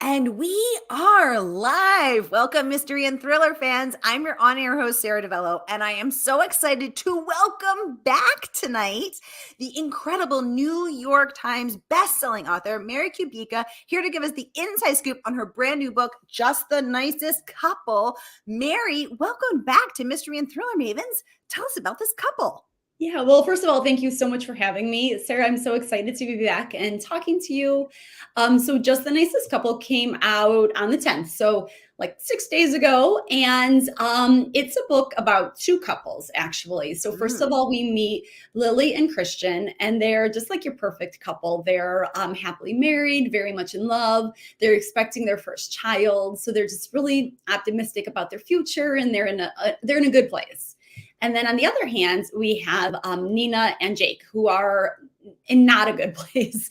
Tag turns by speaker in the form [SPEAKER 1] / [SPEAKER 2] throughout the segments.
[SPEAKER 1] And we are live. Welcome, mystery and thriller fans. I'm your on-air host, Sara DiVello, and I am so excited to welcome back tonight the incredible New York Times bestselling author, Mary Kubica, here to give us the inside scoop on her brand new book, Just the Nicest Couple. Mary, welcome back to Mystery and Thriller Mavens. Tell us about this couple.
[SPEAKER 2] Yeah, well, first of all, thank you so much for having me. Sara, I'm so excited to be back and talking to you. So Just the Nicest Couple came out on the 10th, so like 6 days ago. And it's a book about two couples, actually. So first of all, we meet Lily and Christian, and they're just like your perfect couple. They're happily married, very much in love. They're expecting their first child. So they're just really optimistic about their future, and they're in a good place. And then on the other hand, we have Nina and Jake, who are in not a good place.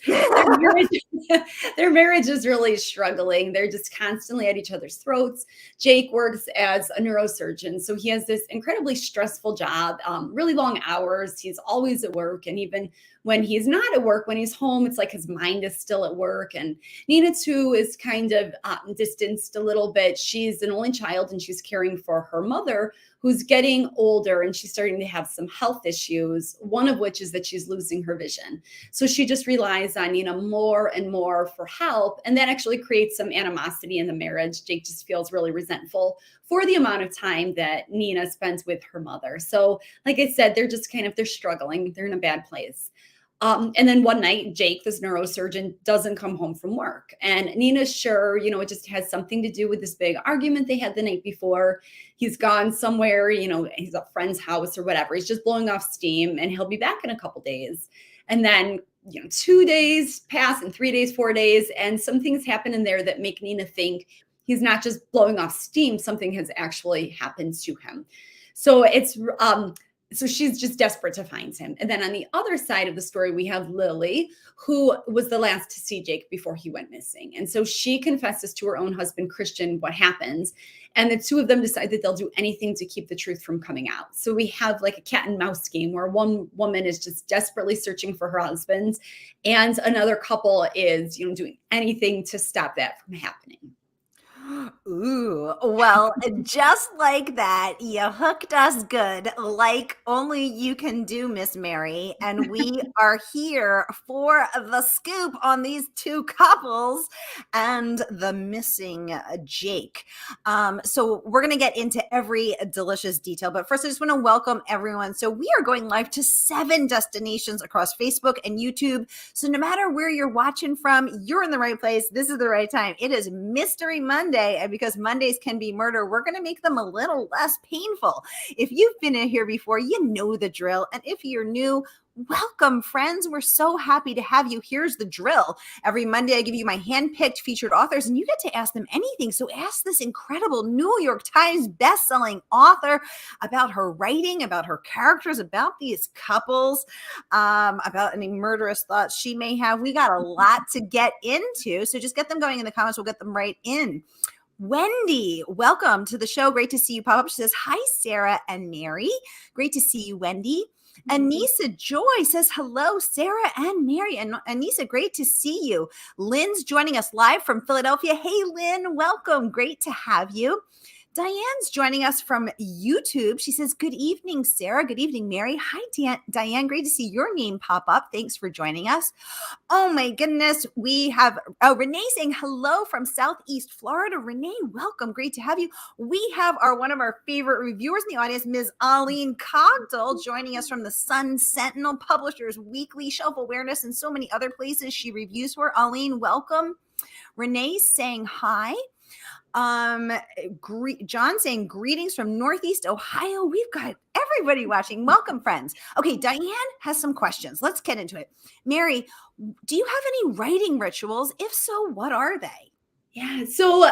[SPEAKER 2] Their marriage is really struggling. They're just constantly at each other's throats. Jake works as a neurosurgeon, so he has this incredibly stressful job, really long hours. He's always at work, and even when he's not at work, when he's home, it's like his mind is still at work. And Nina, too, is kind of distanced a little bit. She's an only child, and she's caring for her mother, who's getting older, and she's starting to have some health issues, one of which is that she's losing her vision. So she just relies on Nina more and more for help, and that actually creates some animosity in the marriage. Jake just feels really resentful for the amount of time that Nina spends with her mother. So like I said, they're struggling. They're in a bad place. And then one night, Jake, this neurosurgeon, doesn't come home from work. And Nina's sure, it just has something to do with this big argument they had the night before. He's gone somewhere, he's at a friend's house or whatever. He's just blowing off steam, and he'll be back in a couple days. And then, 2 days pass, and 3 days, 4 days, and some things happen in there that make Nina think he's not just blowing off steam. Something has actually happened to him. So she's just desperate to find him. And then on the other side of the story, we have Lily, who was the last to see Jake before he went missing. And so she confesses to her own husband, Christian, what happens. And the two of them decide that they'll do anything to keep the truth from coming out. So we have like a cat and mouse game where one woman is just desperately searching for her husband, and another couple is, doing anything to stop that from happening.
[SPEAKER 1] Ooh, well, just like that, you hooked us good, like only you can do, Miss Mary. And we are here for the scoop on these two couples and the missing Jake. So we're going to get into every delicious detail. But first, I just want to welcome everyone. So we are going live to 7 destinations across Facebook and YouTube. So no matter where you're watching from, you're in the right place. This is the right time. It is Mystery Monday. And because Mondays can be murder, we're going to make them a little less painful. If you've been in here before, you know the drill. And if you're new, welcome, friends. We're so happy to have you. Here's the drill. Every Monday, I give you my handpicked featured authors, and you get to ask them anything. So ask this incredible New York Times bestselling author about her writing, about her characters, about these couples, about any murderous thoughts she may have. We got a lot to get into, so just get them going in the comments. We'll get them right in. Wendy, welcome to the show. Great to see you pop up. She says, hi, Sara and Mary. Great to see you, Wendy. Anissa Joy says, hello, Sara and Mary. And Anissa, great to see you. Lynn's joining us live from Philadelphia. Hey, Lynn, welcome. Great to have you. Diane's joining us from YouTube. She says, good evening, Sara. Good evening, Mary. Hi, Diane. Great to see your name pop up. Thanks for joining us. Oh, my goodness. We have Renee saying hello from Southeast Florida. Renee, welcome. Great to have you. We have one of our favorite reviewers in the audience, Ms. Aline Cogdell, joining us from the Sun Sentinel Publishers Weekly, Shelf Awareness, and so many other places she reviews for. Aline, welcome. Renee's saying hi. John saying greetings from Northeast Ohio. We've got everybody watching. Welcome, friends. Okay, Diane has some questions. Let's get into it. Mary, do you have any writing rituals? If so, what are they?
[SPEAKER 2] Yeah, so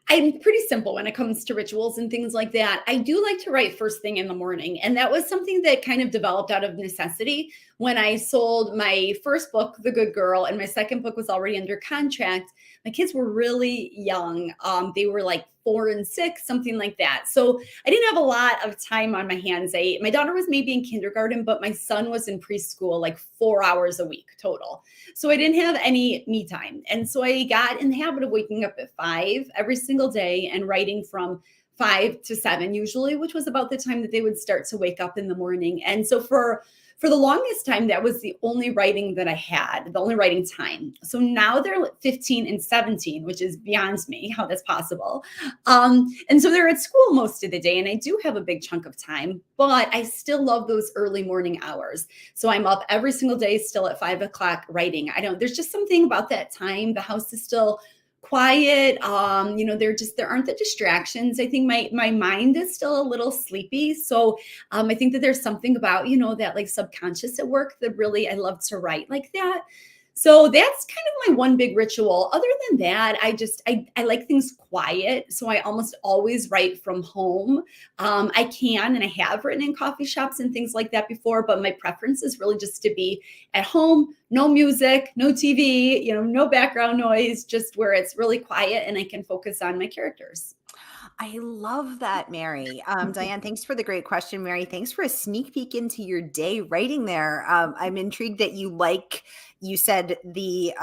[SPEAKER 2] I'm pretty simple when it comes to rituals and things like that. I do like to write first thing in the morning. And that was something that kind of developed out of necessity when I sold my first book, The Good Girl, and my second book was already under contract. My kids were really young. They were like 4 and 6, something like that. So I didn't have a lot of time on my hands. My daughter was maybe in kindergarten, but my son was in preschool, like 4 hours a week total. So I didn't have any me time. And so I got in the habit of waking up at 5 every single day and writing from 5 to 7 usually, which was about the time that they would start to wake up in the morning. And so for the longest time, that was the only writing that I had, the only writing time. So now they're 15 and 17, which is beyond me how that's possible. And so they're at school most of the day, and I do have a big chunk of time, but I still love those early morning hours. So I'm up every single day, still at 5 o'clock writing. There's just something about that time. The house is still quiet. There aren't the distractions. I think my mind is still a little sleepy. So I think that there's something about, that like subconscious at work that really I love to write like that. So that's kind of my one big ritual. Other than that, I like things quiet. So I almost always write from home. I can, and I have written in coffee shops and things like that before, but my preference is really just to be at home, no music, no TV, no background noise, just where it's really quiet and I can focus on my characters.
[SPEAKER 1] I love that, Mary. Diane, thanks for the great question. Mary, thanks for a sneak peek into your day writing there. I'm intrigued that you said the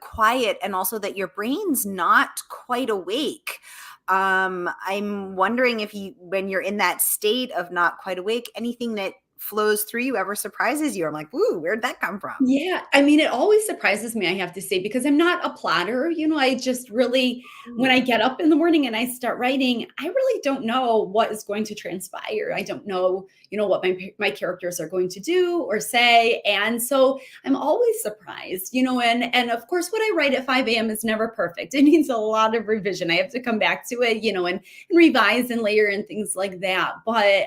[SPEAKER 1] quiet, and also that your brain's not quite awake. I'm wondering if when you're in that state of not quite awake, anything that flows through you ever surprises you? I'm like, ooh, where'd that come from?
[SPEAKER 2] Yeah, I mean, it always surprises me, I have to say, because I'm not a plotter. I just really, when I get up in the morning and I start writing, I really don't know what is going to transpire. I don't know, what my characters are going to do or say. And so I'm always surprised, and of course, what I write at 5 a.m. is never perfect. It needs a lot of revision. I have to come back to it, and revise and layer and things like that. But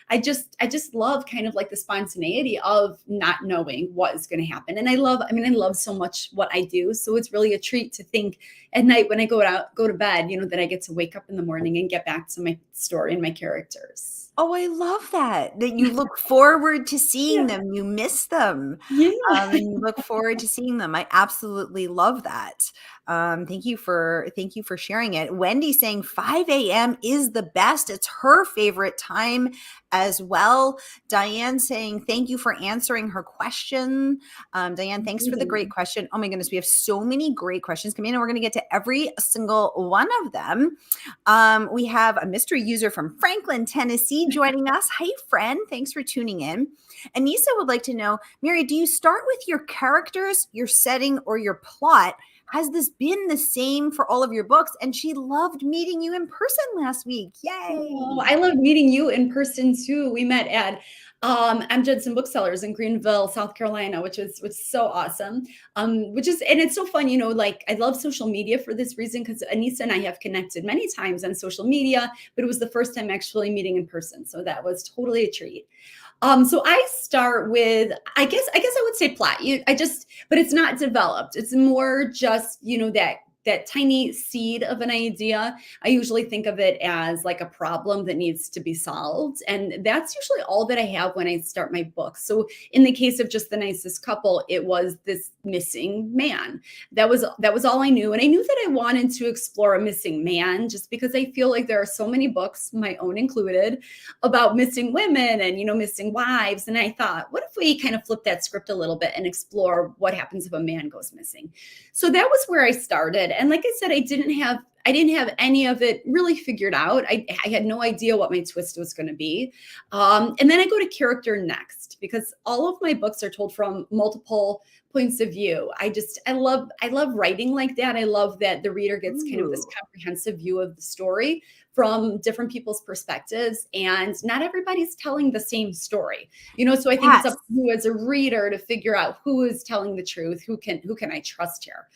[SPEAKER 2] I just love kind of like the spontaneity of not knowing what is going to happen. And I love so much what I do. So it's really a treat to think at night when I go to bed, that I get to wake up in the morning and get back to my story and my characters.
[SPEAKER 1] Oh, I love that you look forward to seeing
[SPEAKER 2] Yeah.
[SPEAKER 1] them. You miss them.
[SPEAKER 2] Yeah.
[SPEAKER 1] And you look forward to seeing them. I absolutely love that. Thank you for sharing it. Wendy saying 5 a.m. is the best. It's her favorite time as well. Diane saying thank you for answering her question. Diane, thanks for the great question. Oh my goodness, we have so many great questions coming in, and we're going to get to every single one of them. We have a mystery user from Franklin, Tennessee joining us. Hi, friend. Thanks for tuning in. Anissa would like to know, Mary, do you start with your characters, your setting, or your plot? Has this been the same for all of your books? And she loved meeting you in person last week. Yay.
[SPEAKER 2] Oh, I loved meeting you in person too. We met at Nicest Booksellers in Greenville, South Carolina, which was so awesome. And it's so fun, like I love social media for this reason, because Anissa and I have connected many times on social media, but it was the first time actually meeting in person. So that was totally a treat. So I start with, I guess I would say plot. But it's not developed. It's more just, that tiny seed of an idea. I usually think of it as like a problem that needs to be solved. And that's usually all that I have when I start my book. So in the case of just The Nicest Couple, it was this missing man. That was all I knew. And I knew that I wanted to explore a missing man, just because I feel like there are so many books, my own included, about missing women and, missing wives. And I thought, what if we kind of flip that script a little bit and explore what happens if a man goes missing? So that was where I started. And like I said, I didn't have any of it really figured out. I had no idea what my twist was going to be. And then I go to character next, because all of my books are told from multiple points of view. I love writing like that. I love that the reader gets kind of this comprehensive view of the story from different people's perspectives, and not everybody's telling the same story. So I think it's up to you as a reader to figure out who is telling the truth, who can I trust here.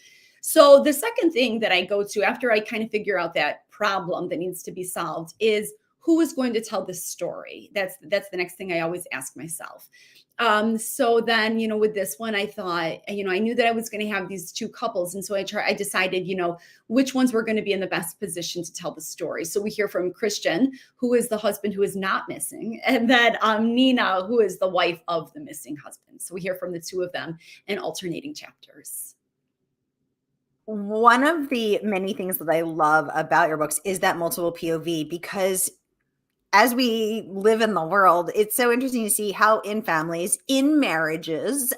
[SPEAKER 2] So the second thing that I go to after I kind of figure out that problem that needs to be solved is, who is going to tell this story? That's the next thing I always ask myself. So then, with this one, I thought, I knew that I was going to have these two couples. And so I decided, which ones were going to be in the best position to tell the story. So we hear from Christian, who is the husband who is not missing, and then Nina, who is the wife of the missing husband. So we hear from the two of them in alternating chapters.
[SPEAKER 1] One of the many things that I love about your books is that multiple POV, because as we live in the world, it's so interesting to see how in families, in marriages,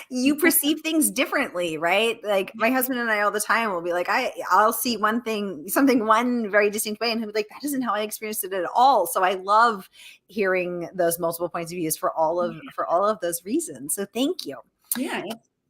[SPEAKER 1] you perceive things differently, right? Like my husband and I all the time will be like, I'll see one thing, something one very distinct way, and he'll be like, that isn't how I experienced it at all. So I love hearing those multiple points of views for all of those reasons. So thank you.
[SPEAKER 2] Yeah.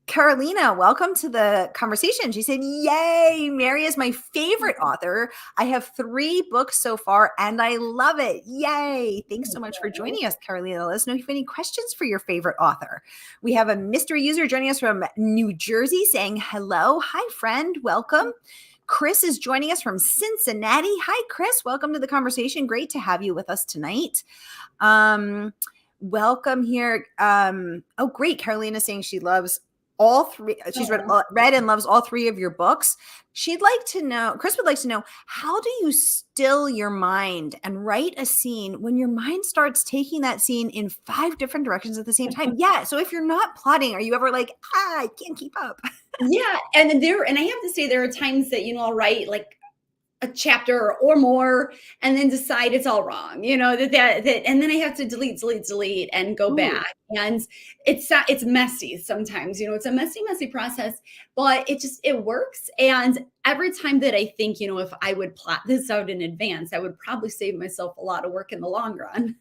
[SPEAKER 1] Carolina, welcome to the conversation. She said, yay, Mary is my favorite author. I have 3 books so far and I love it. Yay. Thanks so much for joining us, Carolina. Let us know if you have any questions for your favorite author. We have a mystery user joining us from New Jersey saying hello. Hi, friend. Welcome. Chris is joining us from Cincinnati. Hi, Chris. Welcome to the conversation. Great to have you with us tonight. Welcome here. Oh, great. Carolina saying she loves all 3. She's read and loves all 3 of your books. She'd like to know, Chris would like to know, how do you still your mind and write a scene when your mind starts taking that scene in 5 different directions at the same time? Yeah. So if you're not plotting, are you ever like, I can't keep up?
[SPEAKER 2] Yeah. And I have to say, there are times that, I'll write like a chapter or more and then decide it's all wrong, that and then I have to delete and go back. And it's messy sometimes, it's a messy process, but it works. And every time that I think, if I would plot this out in advance, I would probably save myself a lot of work in the long run.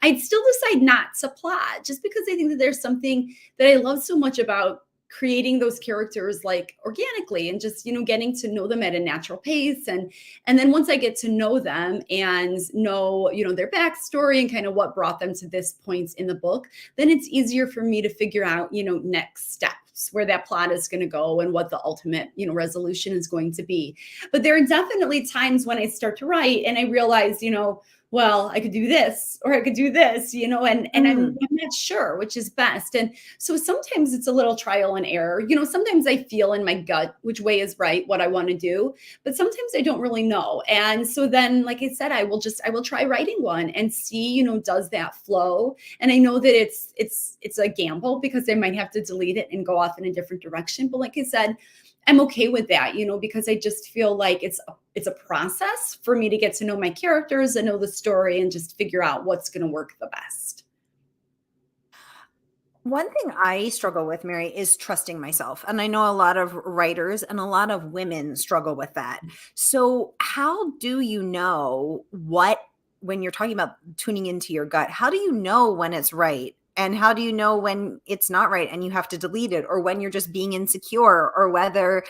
[SPEAKER 2] I'd still decide not to plot, just because I think that there's something that I love so much about creating those characters like organically and just, getting to know them at a natural pace. And then once I get to know them and know, their backstory and kind of what brought them to this point in the book, then it's easier for me to figure out, next steps, where that plot is going to go and what the ultimate, resolution is going to be. But there are definitely times when I start to write and I realize, well, I could do this or I could do this, and I'm not sure which is best. And so sometimes it's a little trial and error. Sometimes I feel in my gut which way is right, what I want to do, but sometimes I don't really know. And so then, like I said, I will try writing one and see, does that flow? And I know that it's a gamble because I might have to delete it and go off in a different direction. But like I said, I'm okay with that, because I just feel like it's a process for me to get to know my characters and know the story and just figure out what's going to work the best.
[SPEAKER 1] One thing I struggle with, Mary, is trusting myself. And I know a lot of writers and a lot of women struggle with that. So how do you know when you're talking about tuning into your gut, how do you know when it's right? And how do you know when it's not right and you have to delete it, or when you're just being insecure, or whether,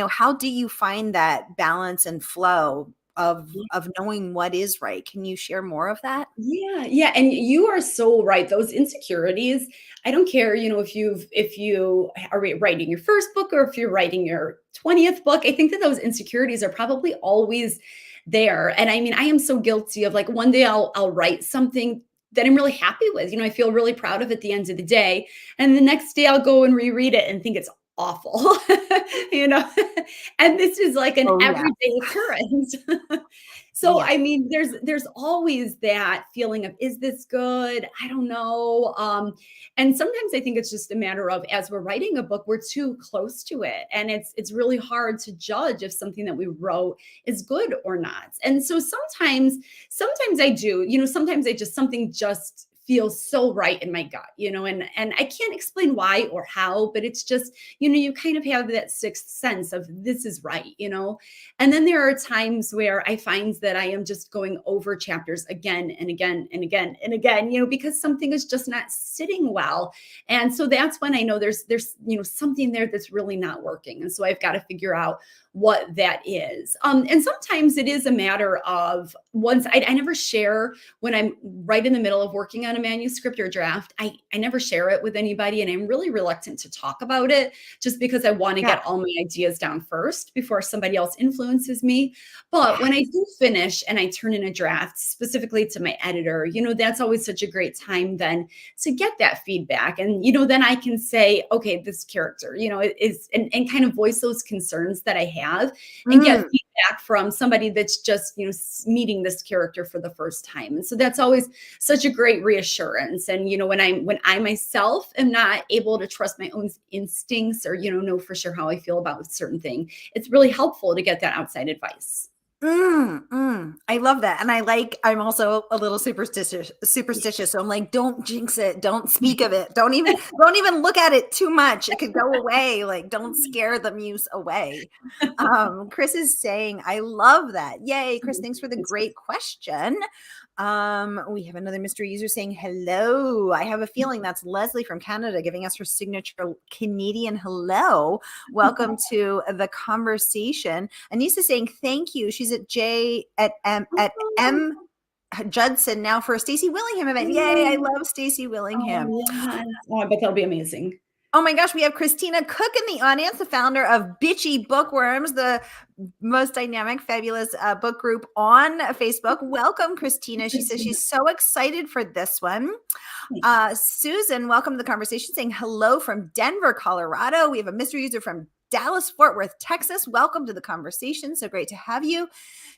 [SPEAKER 1] how do you find that balance and flow of knowing what is right? Can you share more of that?
[SPEAKER 2] Yeah. And you are so right. Those insecurities, I don't care, if you are writing your first book or if you're writing your 20th book, I think that those insecurities are probably always there. And I mean, I am so guilty of, like, one day I'll write something that I'm really happy with. I feel really proud of at the end of the day. And the next day I'll go and reread it and think it's awful, and this is like an everyday occurrence. So, I mean, there's always that feeling of, is this good? I don't know. And sometimes I think it's just a matter of, as we're writing a book, we're too close to it. And it's really hard to judge if something that we wrote is good or not. And so sometimes I do, sometimes something just feels so right in my gut, and I can't explain why or how, but it's just, you kind of have that sixth sense of, this is right, and then there are times where I find that I am just going over chapters again and again and again and again, because something is just not sitting well. And so that's when I know there's something there that's really not working. And so I've got to figure out what that is. And sometimes it is a matter of, once I never share when I'm right in the middle of working on a manuscript or draft. I never share it with anybody, and I'm really reluctant to talk about it, just because I want to get all my ideas down first before somebody else influences me. But when I do finish and I turn in a draft specifically to my editor, that's always such a great time then to get that feedback. And, then I can say, okay, this character, is, and kind of voice those concerns that I have and get feedback feedback from somebody that's just, meeting this character for the first time. And so that's always such a great reassurance. And, when I myself am not able to trust my own instincts or, know for sure how I feel about a certain thing, it's really helpful to get that outside advice.
[SPEAKER 1] I love that. And I'm also a little superstitious. So I'm like, don't jinx it. Don't speak of it. Don't even look at it too much. It could go away. Like, don't scare the muse away. Chris is saying, I love that. Yay, Chris. Thanks for the great question. We have another mystery user saying hello. I have a feeling that's Leslie from Canada giving us her signature Canadian hello. Welcome to the conversation. Anissa saying thank you. She's at M Judson now for a Stacey Willingham event. Yay, I love Stacey Willingham.
[SPEAKER 2] Oh, I bet that'll be amazing.
[SPEAKER 1] Oh my gosh, we have Christina Cook in the audience, the founder of Bitchy Bookworms, the most dynamic, fabulous book group on Facebook. Welcome, Christina. She says she's so excited for this one. Susan, welcome to the conversation, saying hello from Denver, Colorado. We have a mystery user from Dallas, Fort Worth, Texas. Welcome to the conversation. So great to have you.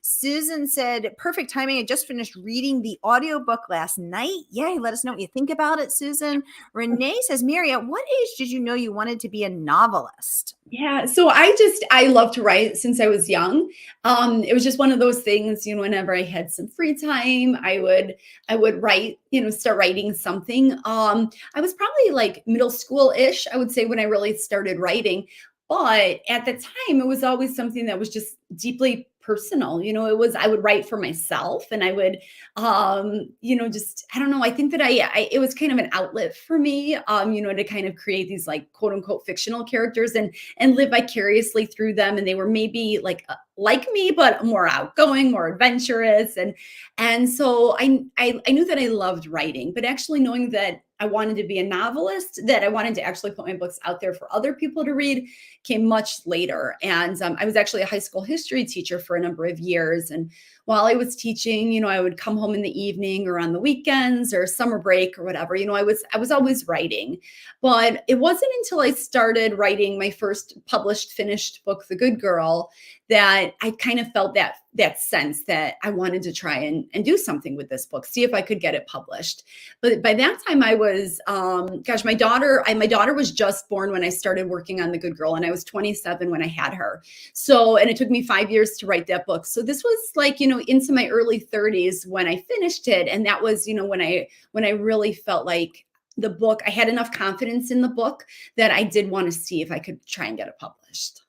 [SPEAKER 1] Susan said, perfect timing. I just finished reading the audiobook last night. Yay. Let us know what you think about it, Susan. Renee says, Mary, at what age did you know you wanted to be a novelist?
[SPEAKER 2] Yeah. So I love to write since I was young. It was just one of those things, whenever I had some free time, I would write, start writing something. I was probably like middle school-ish, I would say, when I really started writing. But at the time, it was always something that was just deeply personal. I would write for myself, and I would, just, I don't know. I think that it was kind of an outlet for me, to kind of create these like quote unquote fictional characters and live vicariously through them. And they were maybe like me, but more outgoing, more adventurous. And so I knew that I loved writing, but actually knowing that I wanted to be a novelist, that I wanted to actually put my books out there for other people to read, came much later. And I was actually a high school history teacher for a number of years. And while I was teaching, I would come home in the evening or on the weekends or summer break or whatever, I was always writing. But it wasn't until I started writing my first published, finished book, The Good Girl, that I kind of felt that sense that I wanted to try and do something with this book, see if I could get it published. But by that time I was, my daughter was just born when I started working on The Good Girl, and I was 27 when I had her. So, and it took me 5 years to write that book. So this was like, into my early 30s when I finished it. And that was, when I really felt like the book, I had enough confidence in the book that I did want to see if I could try and get it published.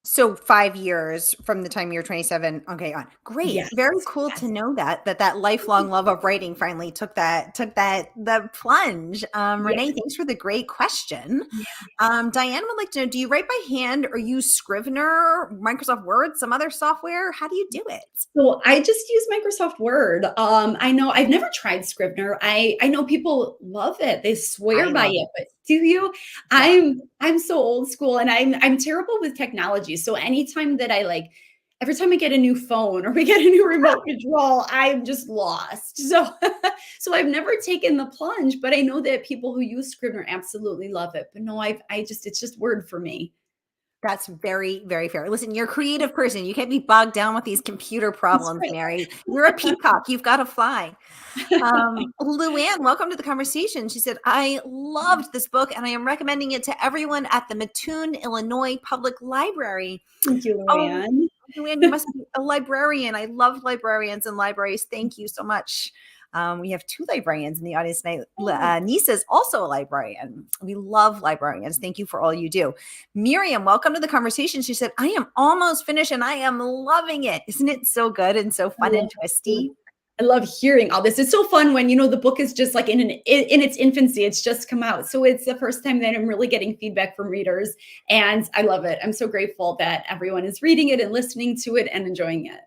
[SPEAKER 1] So 5 years from the time you're 27. Okay, on. Great.
[SPEAKER 2] Yes.
[SPEAKER 1] Very cool to know that lifelong love of writing finally took the plunge. Renee, thanks for the great question. Diane would like to know, do you write by hand or use Scrivener, Microsoft Word, some other software? How do you do it?
[SPEAKER 2] So I just use Microsoft Word. I know I've never tried Scrivener. I know people love it. They swear by it, but do you? Yeah. I'm so old school, and I'm terrible with technology. So anytime that every time I get a new phone or we get a new remote control, I'm just lost. So I've never taken the plunge, but I know that people who use Scrivener absolutely love it. But no, it's just Word for me.
[SPEAKER 1] That's very, very fair. Listen, you're a creative person. You can't be bogged down with these computer problems, right, Mary. You're a peacock. You've got to fly. Luann, welcome to the conversation. She said, I loved this book and I am recommending it to everyone at the Mattoon, Illinois Public Library.
[SPEAKER 2] Thank you, Luann.
[SPEAKER 1] Luann, you must be a librarian. I love librarians and libraries. Thank you so much. We have two librarians in the audience tonight. Nisa is also a librarian. We love librarians. Thank you for all you do. Miriam, welcome to the conversation. She said, I am almost finished and I am loving it. Isn't it so good and so fun and twisty?
[SPEAKER 2] I love hearing all this. It's so fun when, the book is just like in its infancy. It's just come out. So it's the first time that I'm really getting feedback from readers, and I love it. I'm so grateful that everyone is reading it and listening to it and enjoying it.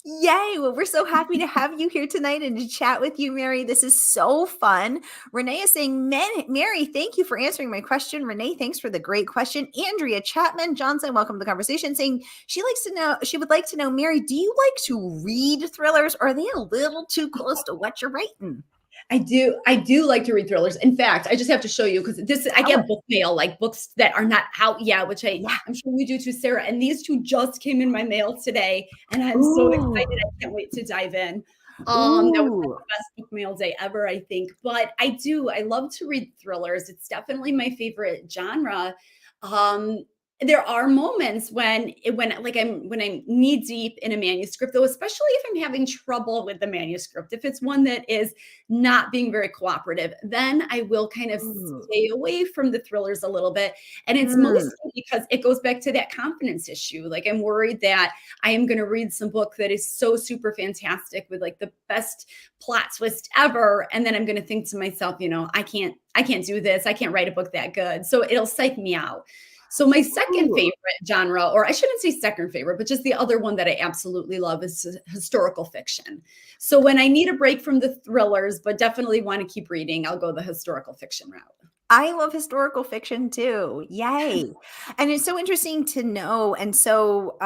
[SPEAKER 1] Yay. Well, we're so happy to have you here tonight and to chat with you, Mary. This is so fun. Renee is saying, Mary, thank you for answering my question. Renee, thanks for the great question. Andrea Chapman Johnson, welcome to the conversation, saying she would like to know, Mary, do you like to read thrillers, or are they a little too close to what you're writing?
[SPEAKER 2] I do. I do like to read thrillers. In fact, I just have to show you because I
[SPEAKER 1] Tell
[SPEAKER 2] get
[SPEAKER 1] us.
[SPEAKER 2] book mail, like books that are not out yet, which
[SPEAKER 1] Yeah.
[SPEAKER 2] I'm sure you do too, Sarah. And these two just came in my mail today, and I'm so excited.
[SPEAKER 1] Ooh.
[SPEAKER 2] I can't wait to dive in. That was like
[SPEAKER 1] Ooh.
[SPEAKER 2] the best book mail day ever, I think. But I do. I love to read thrillers. It's definitely my favorite genre. Um, there are moments when I'm knee deep in a manuscript, though, especially if I'm having trouble with the manuscript. If it's one that is not being very cooperative, then I will kind of
[SPEAKER 1] Ooh.
[SPEAKER 2] stay away from the thrillers a little bit. And it's
[SPEAKER 1] Mm.
[SPEAKER 2] mostly because it goes back to that confidence issue. Like I'm worried that I am going to read some book that is so super fantastic with like the best plot twist ever. And then I'm going to think to myself, I can't do this. I can't write a book that good. So it'll psych me out. So my second
[SPEAKER 1] Ooh.
[SPEAKER 2] favorite genre, or I shouldn't say second favorite, but just the other one that I absolutely love is historical fiction. So when I need a break from the thrillers, but definitely want to keep reading, I'll go the historical fiction route.
[SPEAKER 1] I love historical fiction too. Yay. And it's so interesting to know and so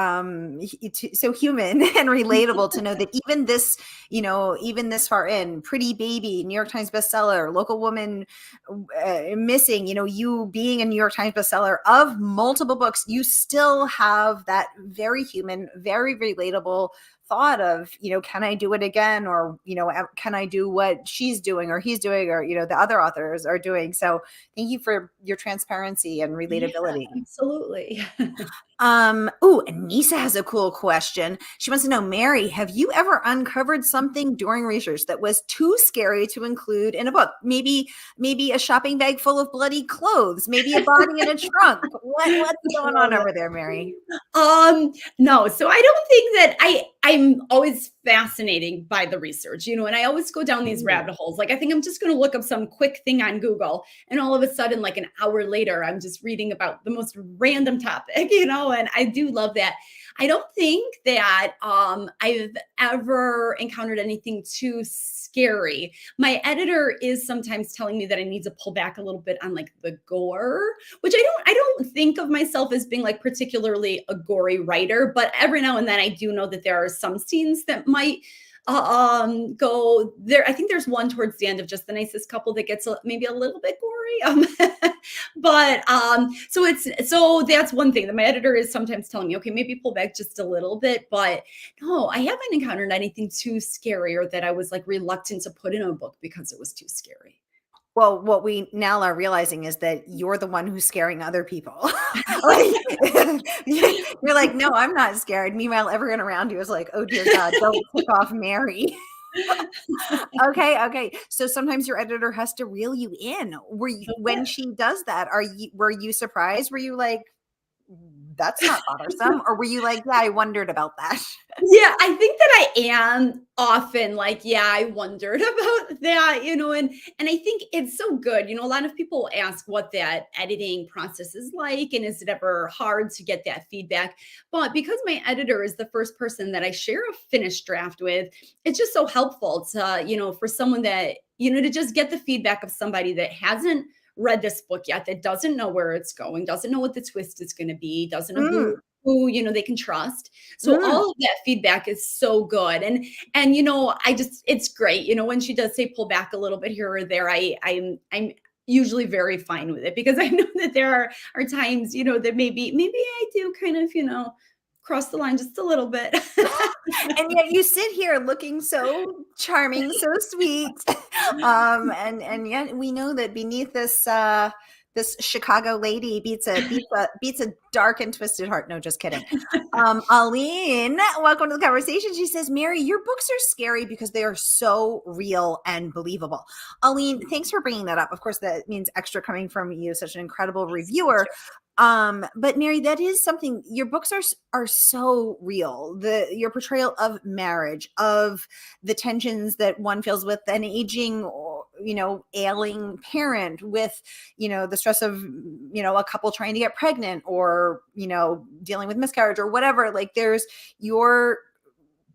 [SPEAKER 1] so human and relatable to know that even this, even this far in, Pretty Baby, New York Times bestseller, Local Woman Missing, you being a New York Times bestseller of multiple books, you still have that very human, very relatable thought of, can I do it again? Or, can I do what she's doing or he's doing or, the other authors are doing? So thank you for your transparency and
[SPEAKER 2] Yeah,
[SPEAKER 1] relatability.
[SPEAKER 2] absolutely.
[SPEAKER 1] Oh, Anissa has a cool question. She wants to know, Mary, have you ever uncovered something during research that was too scary to include in a book? Maybe a shopping bag full of bloody clothes, maybe a body in a trunk. What's going on over there, Mary?
[SPEAKER 2] No. So I don't think that I'm always fascinating by the research, and I always go down these
[SPEAKER 1] Ooh.
[SPEAKER 2] rabbit holes. Like I think I'm just going to look up some quick thing on Google, and all of a sudden, like an hour later, I'm just reading about the most random topic, and I do love that. I don't think that I've ever encountered anything too scary. My editor is sometimes telling me that I need to pull back a little bit on like the gore, which I don't think of myself as being like particularly a gory writer, but every now and then I do know that there are some scenes that might go there. I think there's one towards the end of Just the Nicest Couple that gets maybe a little bit gory. But so that's one thing that my editor is sometimes telling me, okay, maybe pull back just a little bit. But no, I haven't encountered anything too scary or that I was like reluctant to put in a book because it was too scary.
[SPEAKER 1] Well, what we now are realizing is that you're the one who's scaring other people. Like, you're like, no, I'm not scared. Meanwhile, everyone around you is like, oh dear God, don't tick off Mary. Okay. So sometimes your editor has to reel you in. When she does that, were you surprised? Were you like, that's not bothersome? Or were you like, yeah, I wondered about that?
[SPEAKER 2] Yeah, I think that I am often like, yeah, I wondered about that, and I think it's so good. A lot of people ask what that editing process is like, and is it ever hard to get that feedback? But because my editor is the first person that I share a finished draft with, it's just so helpful to, for someone that, to just get the feedback of somebody that hasn't read this book yet, that doesn't know where it's going, doesn't know what the twist is going to be, doesn't know
[SPEAKER 1] Mm,
[SPEAKER 2] who they can trust. So
[SPEAKER 1] mm.
[SPEAKER 2] all of that feedback is so good. And I just it's great. When she does say pull back a little bit here or there, I'm usually very fine with it because I know that there are times, that maybe I do kind of, cross the line just a little bit.
[SPEAKER 1] And yet you sit here looking so charming, so sweet. And yet we know that beneath this Chicago lady beats a dark and twisted heart. No, just kidding. Aline, welcome to the conversation. She says, Mary, your books are scary because they are so real and believable. Aline, thanks for bringing that up. Of course, that means extra coming from you, such an incredible reviewer. But Mary, that is something, your books are so real. Your portrayal of marriage, of the tensions that one feels with an aging or, ailing parent, with, the stress of, a couple trying to get pregnant or, dealing with miscarriage or whatever. Like there's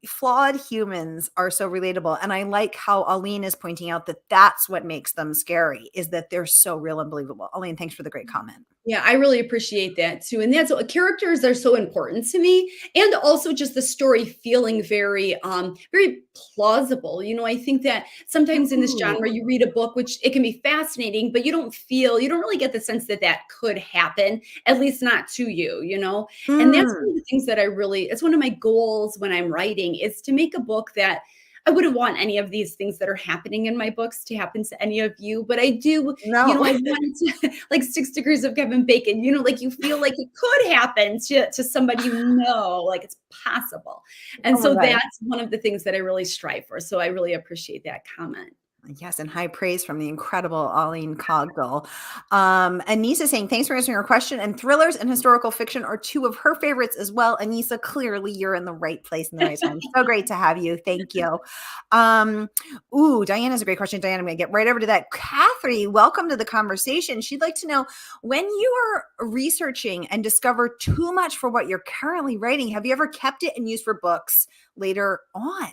[SPEAKER 1] flawed humans are so relatable. And I like how Aline is pointing out that that's what makes them scary, is that they're so real and believable. Aline, thanks for the great comment.
[SPEAKER 2] Yeah, I really appreciate that too. And that's what characters are so important to me. And also just the story feeling very plausible. I think that sometimes in this
[SPEAKER 1] Ooh.
[SPEAKER 2] genre you read a book which it can be fascinating, but you don't really get the sense that that could happen, at least not to you. And that's one of
[SPEAKER 1] Mm.
[SPEAKER 2] the things that it's one of my goals when I'm writing is to make a book that I wouldn't want any of these things that are happening in my books to happen to any of you, but I do,
[SPEAKER 1] No.
[SPEAKER 2] I want it to like 6 degrees of Kevin Bacon, like you feel like it could happen to somebody like it's possible. And
[SPEAKER 1] Oh my
[SPEAKER 2] so
[SPEAKER 1] God.
[SPEAKER 2] that's one of the things that I really strive for. So I really appreciate that comment.
[SPEAKER 1] Yes, and high praise from the incredible Aline Cogdill. Anissa saying, thanks for answering her question. And thrillers and historical fiction are two of her favorites as well. Anissa, clearly you're in the right place in the right time. So great to have you. Thank you. Diana's a great question. Diana, I'm going to get right over to that. Catherine, welcome to the conversation. She'd like to know, when you are researching and discover too much for what you're currently writing, have you ever kept it and used for books later on?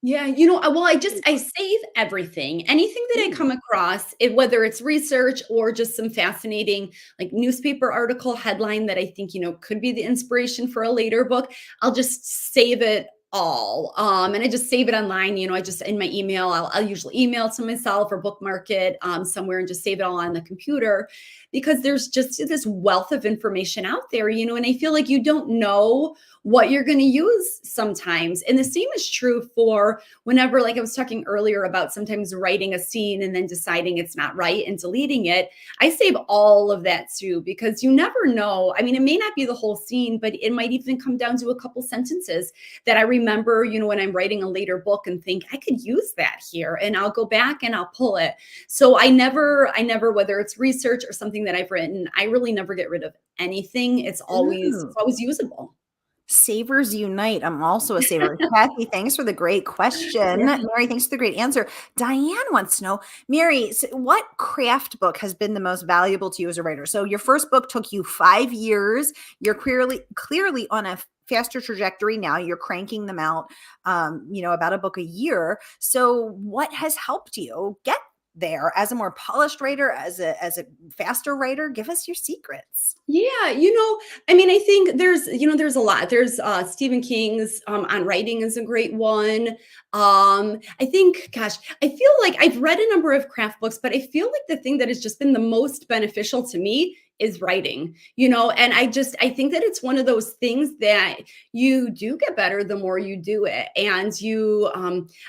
[SPEAKER 2] Yeah, well, I save everything. Anything that I
[SPEAKER 1] Ooh.
[SPEAKER 2] come across, whether it's research or just some fascinating like newspaper article headline that I think, could be the inspiration for a later book, I'll just save it all. And I just save it online. I just in my email, I'll usually email to myself or bookmark it somewhere and just save it all on the computer because there's just this wealth of information out there, and I feel like you don't know what you're going to use sometimes. And the same is true for whenever, like I was talking earlier about sometimes writing a scene and then deciding it's not right and deleting it. I save all of that too, because you never know. I mean, it may not be the whole scene, but it might even come down to a couple sentences that I remember, when I'm writing a later book and think I could use that here, and I'll go back and I'll pull it. So I never, whether it's research or something that I've written, I really never get rid of anything. It's
[SPEAKER 1] Ooh.
[SPEAKER 2] always usable.
[SPEAKER 1] Savers unite. I'm also a saver. Kathy, thanks for the great question.
[SPEAKER 2] Yeah.
[SPEAKER 1] Mary, thanks for the great answer. Diane wants to know, Mary, what craft book has been the most valuable to you as a writer? So your first book took you 5 years. You're clearly on a faster trajectory now. You're cranking them out, about a book a year. So what has helped you get there as a more polished writer, as a faster writer? Give us your secrets.
[SPEAKER 2] Yeah, I mean, I think there's a lot. There's Stephen King's On Writing is a great one. I think, gosh, I feel like I've read a number of craft books, but I feel like the thing that has just been the most beneficial to me is writing, and I think that it's one of those things that you do get better the more you do it. And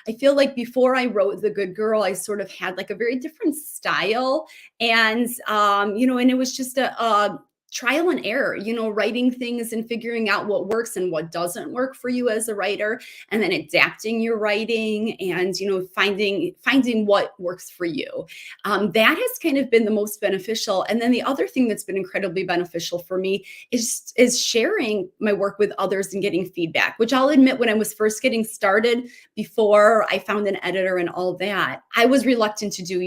[SPEAKER 2] I feel like before I wrote The Good Girl, I sort of had like a very different style. And, and it was just a trial and error, writing things and figuring out what works and what doesn't work for you as a writer, and then adapting your writing and, finding what works for you. That has kind of been the most beneficial. And then the other thing that's been incredibly beneficial for me is sharing my work with others and getting feedback, which I'll admit when I was first getting started, before I found an editor and all that, I was reluctant to do.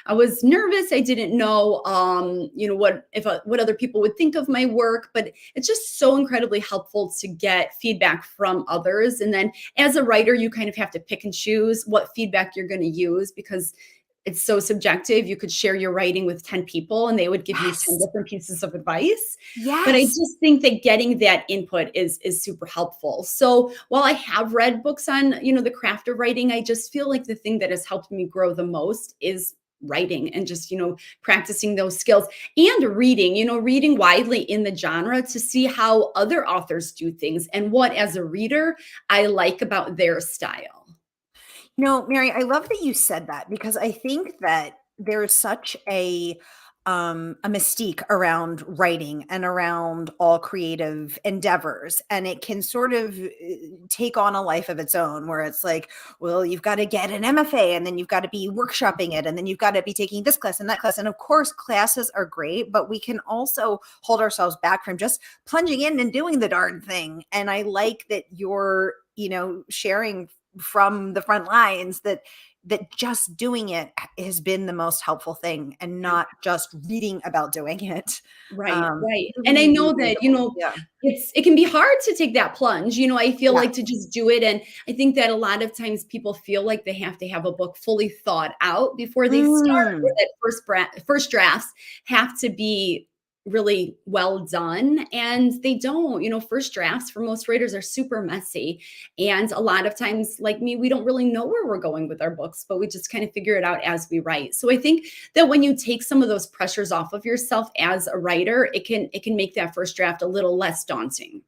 [SPEAKER 2] I was nervous. I didn't know, what other people would think of my work, but it's just so incredibly helpful to get feedback from others. And then as a writer, you kind of have to pick and choose what feedback you're going to use because it's so subjective. You could share your writing with 10 people and they would give you 10 different pieces of advice. But I
[SPEAKER 1] Yes.
[SPEAKER 2] just think that getting that input is super helpful. So while I have read books on, the craft of writing, I just feel like the thing that has helped me grow the most is writing and just, practicing those skills and reading widely in the genre to see how other authors do things and what, as a reader, I like about their style.
[SPEAKER 1] Mary, I love that you said that because I think that there is such a mystique around writing and around all creative endeavors. And it can sort of take on a life of its own where it's like, well, you've got to get an MFA and then you've got to be workshopping it. And then you've got to be taking this class and that class. And of course, classes are great, but we can also hold ourselves back from just plunging in and doing the darn thing. And I like that you're, sharing from the front lines that just doing it has been the most helpful thing, and not just reading about doing it.
[SPEAKER 2] Right, right. And I
[SPEAKER 1] Really
[SPEAKER 2] know that,
[SPEAKER 1] relatable. Yeah.
[SPEAKER 2] it can be hard to take that plunge. I feel
[SPEAKER 1] Yeah.
[SPEAKER 2] like to just do it. And I think that a lot of times people feel like they have to have a book fully thought out before they start, or that first drafts have to be really well done. And they don't. First drafts for most writers are super messy. And a lot of times, like me, we don't really know where we're going with our books, but we just kind of figure it out as we write. So I think that when you take some of those pressures off of yourself as a writer, it can make that first draft a little less daunting.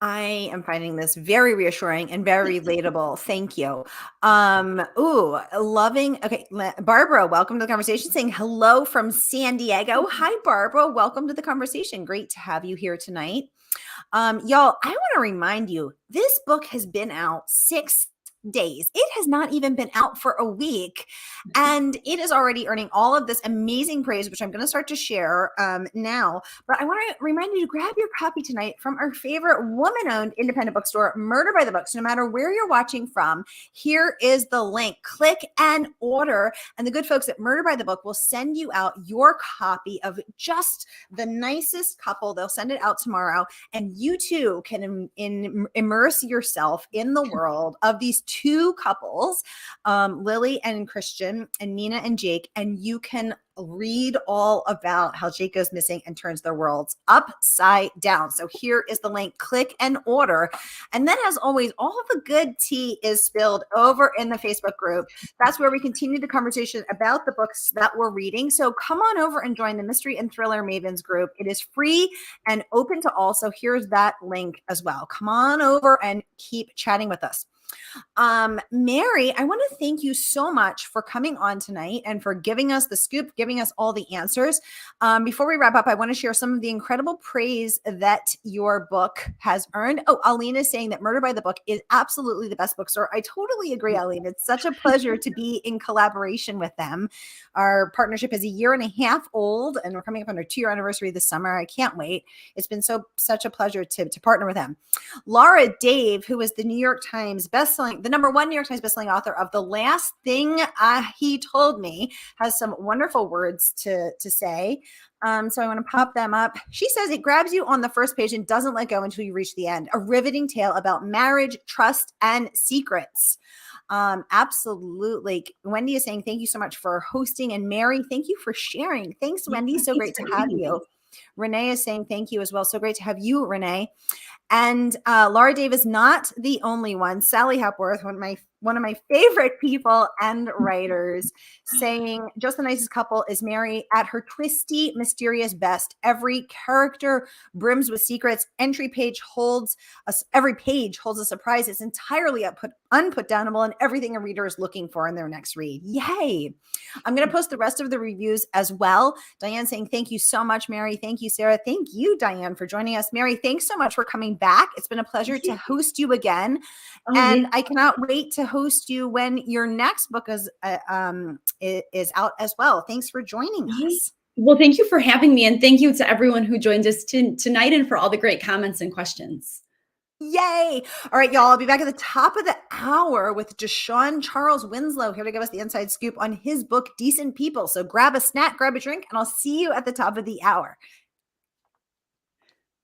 [SPEAKER 1] I am finding this very reassuring and very relatable. Thank you. Loving. Okay, Barbara, welcome to the conversation. Saying hello from San Diego. Hi, Barbara. Welcome to the conversation. Great to have you here tonight. Y'all, I want to remind you, this book has been out 6 days. It has not even been out for a week, and it is already earning all of this amazing praise, which I'm going to start to share now. But I want to remind you to grab your copy tonight from our favorite woman-owned independent bookstore, Murder by the Book. So no matter where you're watching from, here is the link. Click and order, and the good folks at Murder by the Book will send you out your copy of just the nicest couple. They'll send it out tomorrow, and you too can immerse yourself in the world of these two couples, Lily and Christian, and Nina and Jake, and you can read all about how Jake goes missing and turns their worlds upside down. So here is the link. Click and order. And then, as always, all of the good tea is spilled over in the Facebook group. That's where we continue the conversation about the books that we're reading. So come on over and join the Mystery and Thriller Mavens group. It is free and open to all. So here's that link as well. Come on over and keep chatting with us. Mary, I want to thank you so much for coming on tonight and for giving us the scoop, giving us all the answers. Before we wrap up, I want to share some of the incredible praise that your book has earned. Oh, Aline is saying that Murder by the Book is absolutely the best bookstore. I totally agree, Aline. It's such a pleasure to be in collaboration with them. Our partnership is 1.5 years old, and we're coming up on our 2-year anniversary this summer. I can't wait. It's been such a pleasure to partner with them. Laura Dave, who is the New York Times bestselling, the #1 New York Times bestselling author of The Last Thing He Told Me, has some wonderful words to say. So I want to pop them up. She says it grabs you on the first page and doesn't let go until you reach the end. A riveting tale about marriage, trust, and secrets. Absolutely. Wendy is saying thank you so much for hosting, and Mary, thank you for sharing. Thanks, Wendy. So great to have you. Renee is saying thank you as well. So great to have you, Renee. And Laura Dave is not the only one. Sally Hepworth, one of my favorite people and writers, saying just the nicest couple is Mary at her twisty, mysterious best. Every character brims with secrets. Every page holds a surprise. It's entirely unputdownable, and everything a reader is looking for in their next read. Yay! I'm going to post the rest of the reviews as well. Diane saying thank you so much, Mary. Thank you, Sarah. Thank you, Diane, for joining us. Mary, thanks so much for coming back. It's been a pleasure to host you again. And I cannot wait to host you when your next book is out as well. Thanks for joining us.
[SPEAKER 2] Well, thank you for having me. And thank you to everyone who joined us tonight, and for all the great comments and questions.
[SPEAKER 1] Yay. All right, y'all. I'll be back at the top of the hour with Deshaun Charles Winslow here to give us the inside scoop on his book, Decent People. So grab a snack, grab a drink, and I'll see you at the top of the hour.